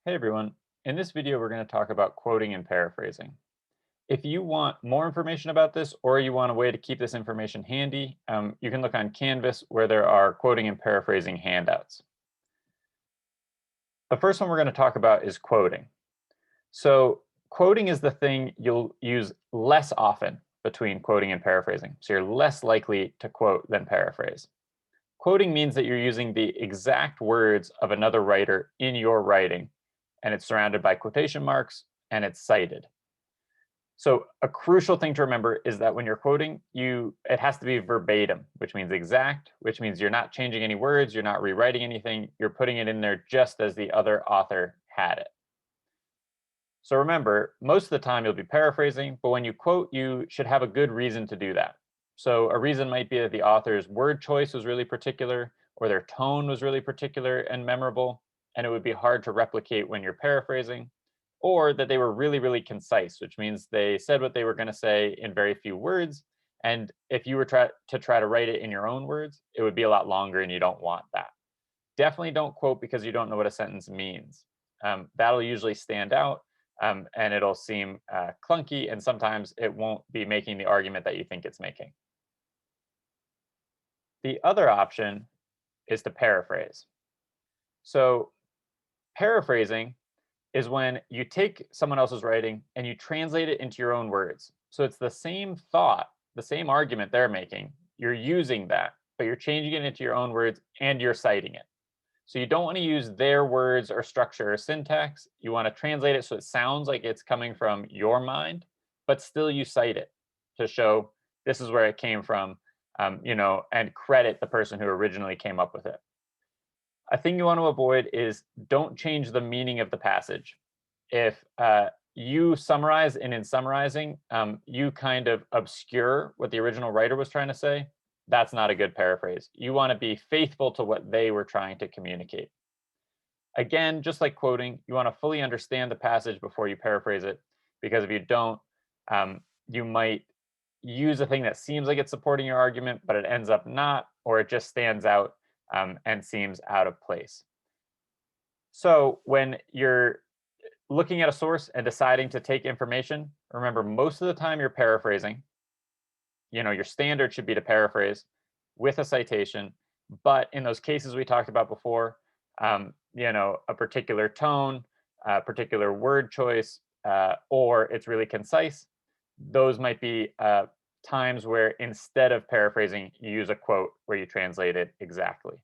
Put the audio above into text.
Hey everyone, in this video we're going to talk about quoting and paraphrasing. If you want more information about this or you want a way to keep this information handy, you can look on Canvas where there are quoting and paraphrasing handouts. The first one we're going to talk about is quoting. So quoting is the thing you'll use less often between quoting and paraphrasing. So you're less likely to quote than paraphrase. Quoting means that you're using the exact words of another writer in your writing, and it's surrounded by quotation marks and it's cited. So a crucial thing to remember is that when you're quoting, it has to be verbatim, which means exact, which means you're not changing any words, you're not rewriting anything, you're putting it in there just as the other author had it. So remember, most of the time you'll be paraphrasing, but when you quote, you should have a good reason to do that. So a reason might be that the author's word choice was really particular, or their tone was really particular and memorable, and it would be hard to replicate when you're paraphrasing, or that they were really, really concise, which means they said what they were going to say in very few words. And if you were to try to write it in your own words, it would be a lot longer, and you don't want that. Definitely don't quote because you don't know what a sentence means. That'll usually stand out, and it'll seem clunky, and sometimes it won't be making the argument that you think it's making. The other option is to paraphrase. So paraphrasing is when you take someone else's writing and you translate it into your own words. So it's the same thought, the same argument they're making. You're using that, but you're changing it into your own words and you're citing it. So you don't want to use their words or structure or syntax. You want to translate it so it sounds like it's coming from your mind, but still you cite it to show this is where it came from, and credit the person who originally came up with it. A thing you want to avoid is don't change the meaning of the passage. If you summarize, and in summarizing, you kind of obscure what the original writer was trying to say, that's not a good paraphrase. You want to be faithful to what they were trying to communicate. Again, just like quoting, you want to fully understand the passage before you paraphrase it, because if you don't, you might use a thing that seems like it's supporting your argument, but it ends up not, or it just stands out and seems out of place. So when you're looking at a source and deciding to take information, remember most of the time you're paraphrasing. Your standard should be to paraphrase with a citation, but in those cases we talked about before, a particular tone, a particular word choice, or it's really concise, those might be times where instead of paraphrasing, you use a quote where you translate it exactly.